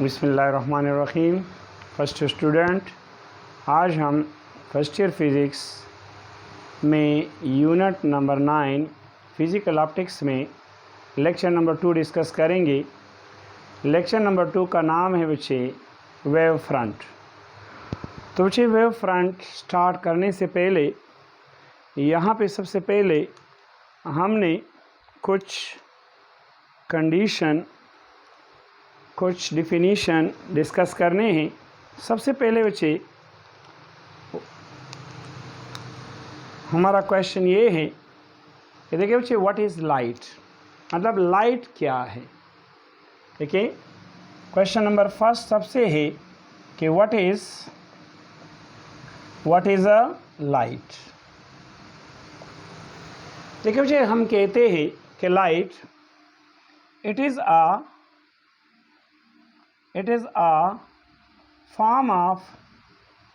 बिस्मिल्लाहिर्रहमानिर्रहीम। First student, आज हम फर्स्ट ईयर फिज़िक्स में यूनिट नंबर 9 फिज़िकल ऑप्टिक्स में लेक्चर नंबर 2 डिस्कस करेंगे। लेक्चर नंबर 2 का नाम है बच्चे वेव फ्रंट। तो बच्चे वेव फ्रंट स्टार्ट करने से पहले यहाँ पे सबसे पहले हमने कुछ कंडीशन, कुछ डिफिनीशन डिस्कस करने हैं। सबसे पहले बच्चे हमारा क्वेश्चन ये है कि देखिए बच्चे, व्हाट इज़ लाइट, मतलब लाइट क्या है। देखिए क्वेश्चन नंबर फर्स्ट सबसे है कि व्हाट इज़ अ लाइट। देखिए बच्चे, हम कहते हैं कि light it is a form of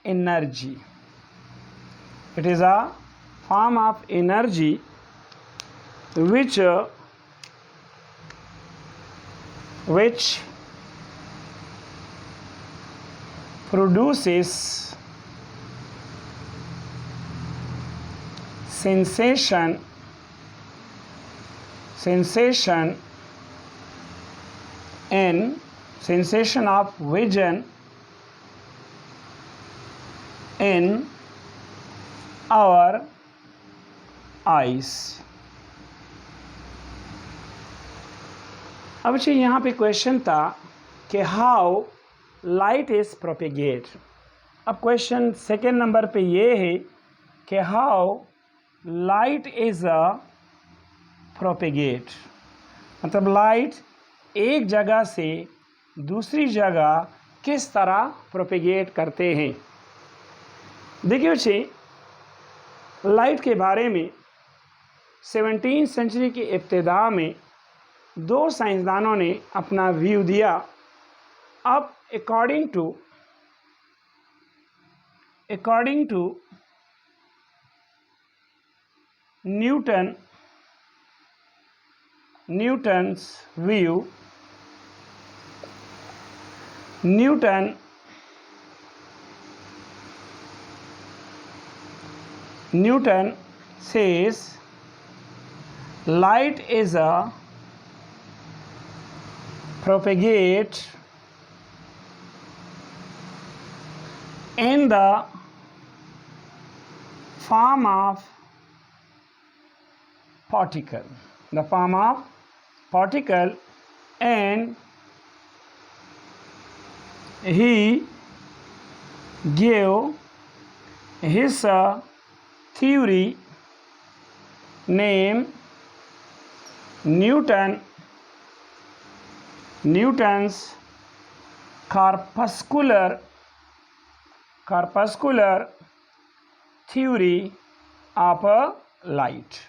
energy. It is a form of energy which produces sensation of vision in our eyes. अब बच्चे यहाँ पे क्वेश्चन था कि हाउ लाइट इज प्रोपेगेट। अब क्वेश्चन सेकेंड नंबर पे ये है कि how light is a propagate, मतलब लाइट एक जगह से दूसरी जगह किस तरह प्रोपेगेट करते हैं। देखिए बच्चे, लाइट के बारे में 17वीं सेंचुरी की इब्तिदा में दो साइंसदानों ने अपना व्यू दिया। अब according to Newton's view, Newton says light is a propagate in the form of particle, and he gave his theory named Newton's corpuscular theory of light।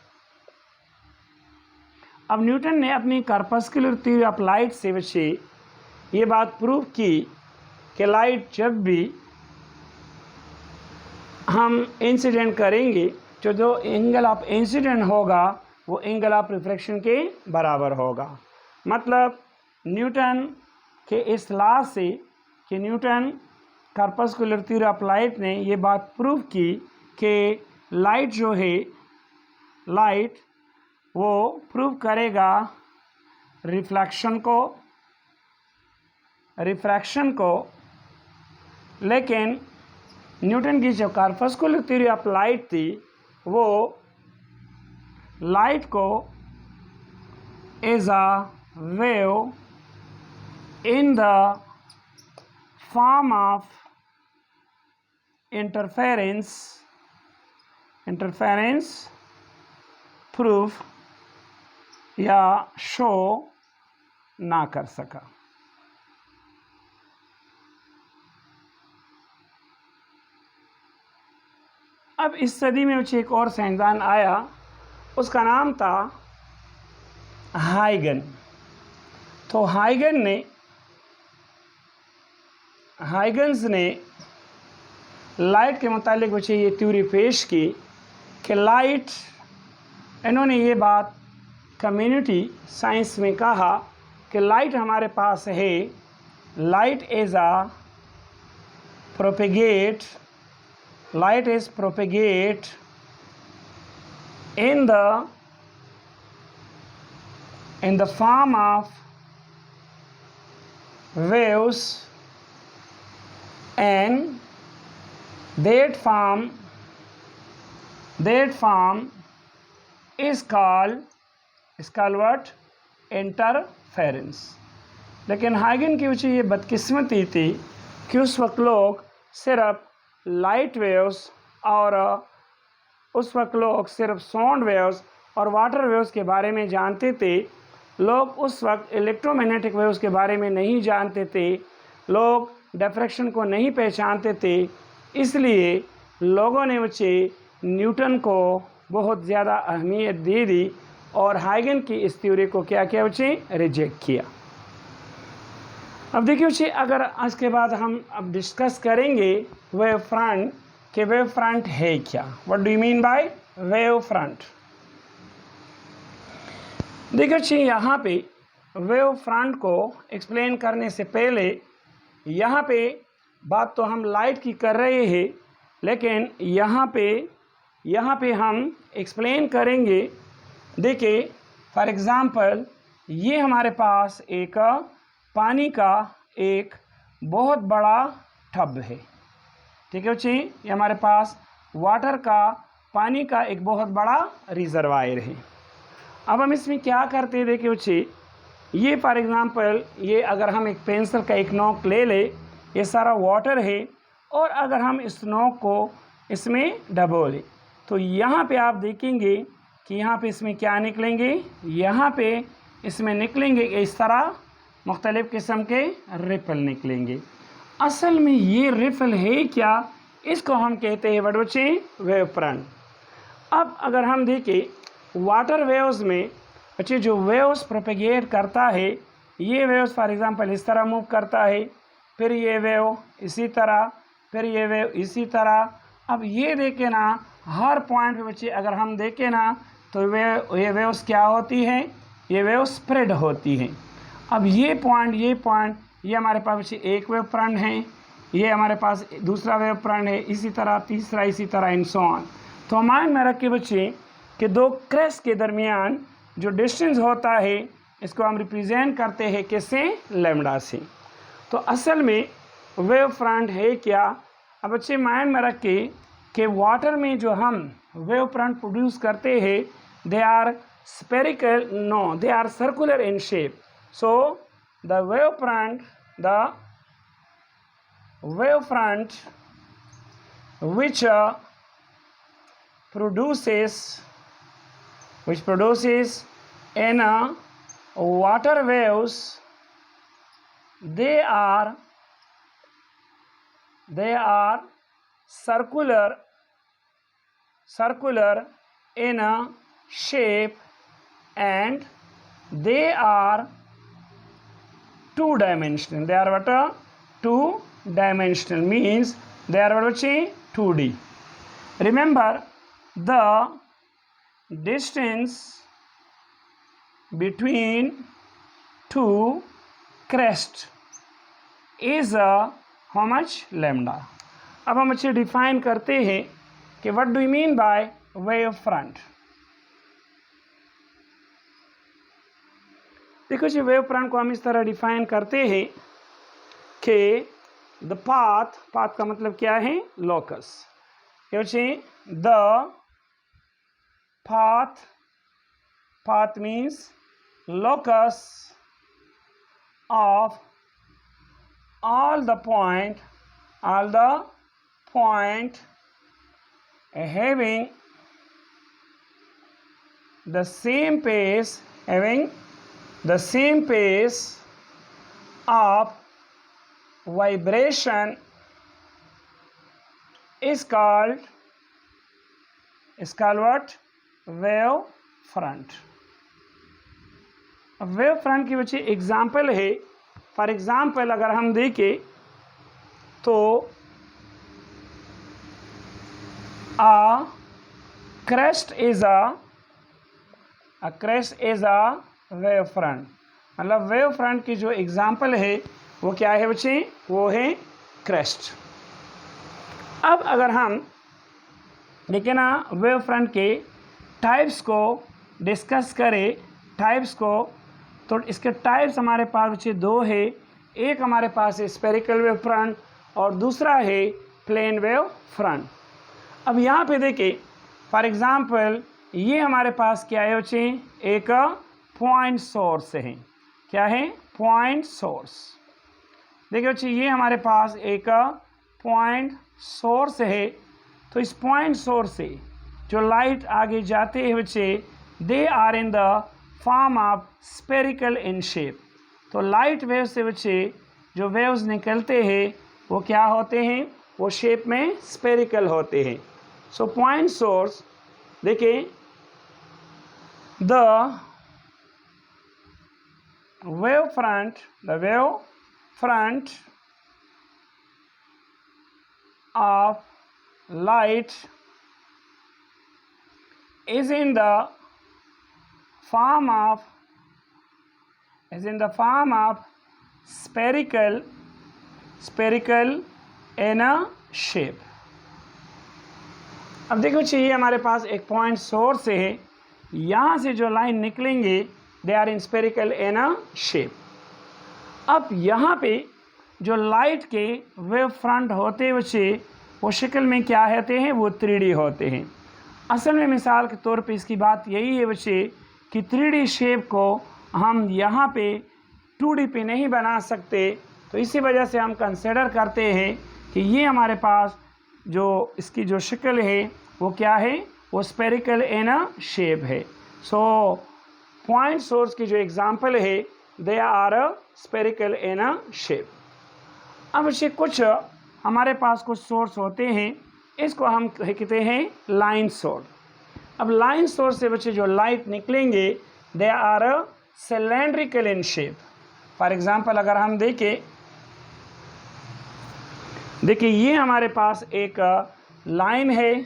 अब न्यूटन ने अपनी कॉर्पस्कुलर थ्योरी ऑफ लाइट से बच्चे ये बात prove की कि light जब भी हम इंसिडेंट करेंगे तो जो एंगल ऑफ इंसिडेंट होगा वो एंगल ऑफ रिफ्रैक्शन के बराबर होगा। मतलब न्यूटन के इस लॉ से कि Newton corpuscular theory of light ने ये बात प्रूव की कि लाइट जो है, लाइट वो प्रूव करेगा रिफ्रैक्शन को, लेकिन न्यूटन की जो कॉर्पस्कुलर थ्योरी ऑफ लाइट थी वो लाइट को as a wave in the form of interference proof या शो ना कर सका। अब इस सदी में मुझे एक और साइंसदान आया, उसका नाम था हाइगन। तो हाइगन्स ने लाइट के मुतालिक मुझे ये थ्योरी पेश की कि लाइट, इन्होंने ये बात कम्युनिटी साइंस में कहा कि लाइट हमारे पास है light is propagate in the form of waves, and that form is called what? Interference. लेकिन हाइगन की वजह ये बदकिस्मती थी कि उस वक्त लोग सिर्फ लाइट वेव्स और उस वक्त लोग सिर्फ साउंड वेव्स और वाटर वेव्स के बारे में जानते थे। लोग उस वक्त इलेक्ट्रोमैग्नेटिक वेव्स के बारे में नहीं जानते थे, लोग डिफ्रैक्शन को नहीं पहचानते थे। इसलिए लोगों ने बच्चे न्यूटन को बहुत ज़्यादा अहमियत दे दी और हाइगन की इस थ्योरी को क्या किया बच्चे? रिजेक्ट किया। अब देखिए बच्चे, अगर इसके बाद हम अब डिस्कस करेंगे वेव फ्रंट कि वेव फ्रंट है क्या। What do you mean by wave front? देखिए बच्चे, यहाँ पे वेव फ्रंट को एक्सप्लेन करने से पहले यहाँ पे बात तो हम लाइट की कर रहे हैं, लेकिन यहाँ पे हम एक्सप्लेन करेंगे। देखिए फॉर एग्ज़ाम्पल, ये हमारे पास एक पानी का एक बहुत बड़ा टब है, ठीक है बच्चे। ये हमारे पास वाटर का, पानी का एक बहुत बड़ा रिजर्वायर है। अब हम इसमें क्या करते हैं, देखिए बच्चे, ये फॉर एग्ज़ाम्पल, ये अगर हम एक पेंसिल का एक नोक ले ले, ये सारा वाटर है, और अगर हम इस नोक को इसमें डबोलें तो यहाँ पे आप देखेंगे कि यहाँ पे इसमें क्या निकलेंगे, यहाँ पे इसमें निकलेंगे इस तरह मुख्तलिफ़ किस्म के रिपल निकलेंगे। असल में ये रिपल है क्या? इसको हम कहते हैं बच्चे वेव फ्रंट। अब अगर हम देखें वाटर वेव्स में बच्चे, जो वेव्स प्रोपेगेट करता है, ये वेव्स फॉर एग्ज़ाम्पल इस तरह मूव करता है, फिर ये वेव इसी तरह, फिर ये वेव इसी तरह। अब ये देखें ना, हर पॉइंट पे बच्चे अगर हम देखें ना तो ये वेव्स क्या होती हैं? ये वेव स्प्रेड होती हैं। अब ये पॉइंट ये हमारे पास बच्चे एक वेव फ्रंट है, ये हमारे पास दूसरा वेव फ्रंट है, इसी तरह तीसरा, इसी तरह इन सो ऑन। तो माइंड में रख के बच्चे कि दो क्रेस्ट के दरमियान जो डिस्टेंस होता है, इसको हम रिप्रेजेंट करते हैं किससे? लैम्डा से। तो असल में वेव फ्रंट है क्या? अब बच्चे माइंड में रख के कि वाटर में जो हम वेव फ्रंट प्रोड्यूस करते हैं, they are spherical, no, they are circular in shape. So the wave front which produces in water waves, they are circular in shape, and they are two-dimensional. They are what? Two-dimensional means they are what? 2D. Remember, the distance between two crests is how much? Lambda. अब हम अच्छे define करते हैं कि what do you mean by wave front. देखो जी, wave front को हम इस तरह डिफाइन करते हैं कि द पाथ का मतलब क्या है? लोकस। ये बच्चे the path means locus of all the point having the same pace of vibration is called what? Wave front. अब वेव फ्रंट की बच्चे एग्जाम्पल है। फॉर एग्जाम्पल अगर हम देखें तो a crest is a wave front. मतलब वेव फ्रंट की जो एग्जाम्पल है वो क्या है बच्चे, वो है क्रेस्ट। अब अगर हम देखें ना वेव फ्रंट के टाइप्स को डिस्कस करें, टाइप्स को, तो इसके टाइप्स हमारे पास बच्चे दो है। एक हमारे पास है स्पेरिकल वेव फ्रंट और दूसरा है प्लेन वेव फ्रंट। अब यहाँ पे देखिए फॉर एग्जांपल ये हमारे पास क्या है बच्चे, एक पॉइंट सोर्स है। क्या है, पॉइंट सोर्स। देखिए बच्चे ये हमारे पास एक पॉइंट सोर्स है। तो इस पॉइंट सोर्स से जो लाइट आगे जाते हैं बच्चे, they are in the form of spherical in shape. तो लाइट वेव से बच्चे जो वेव्स निकलते हैं वो क्या होते हैं, वो शेप में स्पेरिकल होते हैं। सो पॉइंट सोर्स, देखिए the wave front of light is in the form of spherical in a shape। अब देखो चाहिए हमारे पास एक पॉइंट सोर्स है, यहाँ से जो लाइन निकलेंगे they are in spherical in a shape. अब यहाँ पे जो लाइट के वेव फ्रंट होते बच्चे वो शक्ल में क्या होते हैं, वो 3D होते हैं। असल में मिसाल के तौर पे इसकी बात यही है बच्चे कि 3D शेप को हम यहाँ पे 2D पे नहीं बना सकते, तो इसी वजह से हम कंसिडर करते हैं कि ये हमारे पास जो इसकी जो शक्ल है वो क्या है, वो स्पेरिकल इन अ शेप है। सो पॉइंट सोर्स की जो एग्जांपल है they are spherical in a shape. अब बच्चे कुछ हमारे पास कुछ सोर्स होते हैं, इसको हम कहते हैं लाइन सोर्स। अब लाइन सोर्स से बच्चे जो लाइट निकलेंगे they are cylindrical in shape. For example अगर हम देखिए ये हमारे पास एक लाइन है।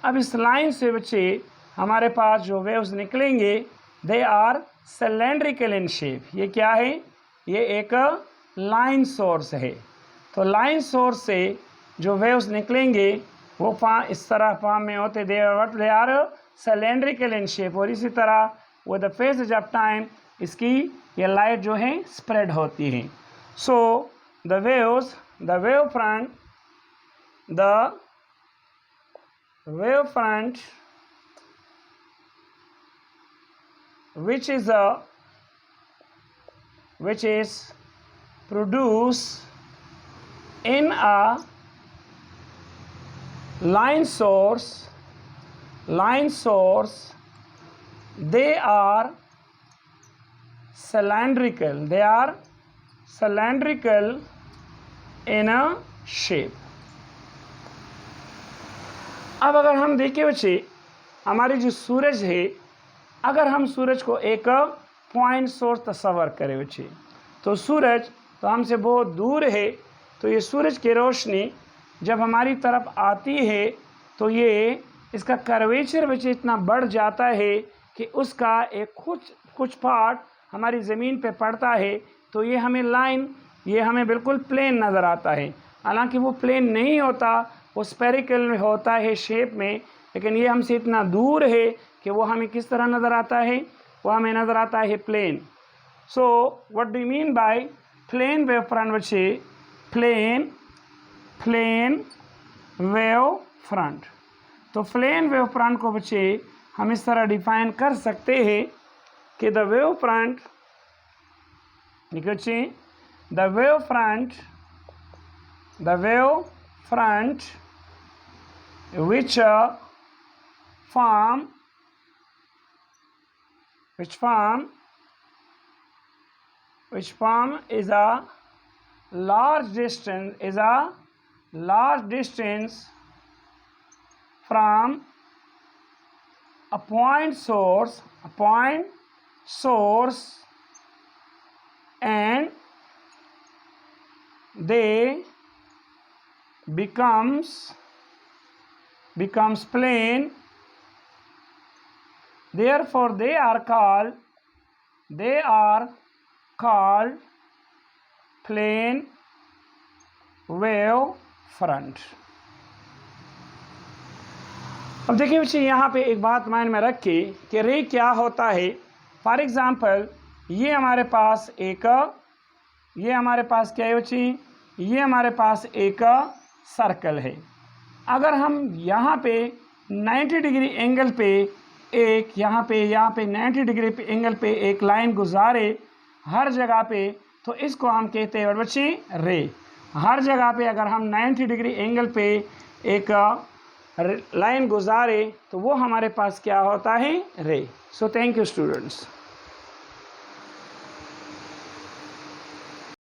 अब इस लाइन से बच्चे हमारे पास जो वेव्स निकलेंगे they are cylindrical in shape. ये क्या है, ये एक लाइन सोर्स है। तो लाइन सोर्स से जो वेव्स निकलेंगे वो इस तरह फॉर्म में होते, they are cylindrical in shape. और इसी तरह with the passage of time इसकी ये लाइट जो है स्प्रेड होती है। So the wave front which is produced in a line source, they are cylindrical in a shape। अब अगर हम देखें बच्चे हमारी जो सूरज है, अगर हम सूरज को एक पॉइंट सोर्स तस्वर करें बच्चे, तो सूरज तो हमसे बहुत दूर है। तो ये सूरज की रोशनी जब हमारी तरफ आती है तो ये इसका कर्वेचर बच्चे इतना बढ़ जाता है कि उसका एक कुछ पार्ट हमारी ज़मीन पे पड़ता है, तो ये हमें बिल्कुल प्लेन नज़र आता है। हालांकि वो प्लेन नहीं होता, वो स्पेरिकल में होता है शेप में, लेकिन ये हमसे इतना दूर है कि वो हमें किस तरह नज़र आता है, वो हमें नज़र आता है plane. So what do you mean by plane wave front बच्चे, प्लेन वेव फ्रंट। तो प्लेन वेव फ्रंट को बच्चे हम इस तरह डिफाइन कर सकते हैं कि the wave front which form is a large distance from a point source and they becomes plane, therefore they are called plane wave front. अब देखिए बच्चे, यहाँ पे एक बात माइंड में रख के कि रे क्या होता है। फॉर एग्जांपल ये हमारे पास क्या है बच्चे, ये हमारे पास एक सर्कल है। अगर हम यहाँ पे 90 डिग्री एंगल पे यहाँ पे 90 डिग्री एंगल पे एक लाइन गुजारे हर जगह पे, तो इसको हम कहते हैं बच्चे रे। हर जगह पे अगर हम 90 डिग्री एंगल पे एक लाइन गुजारे तो वो हमारे पास क्या होता है, रे। So thank you students.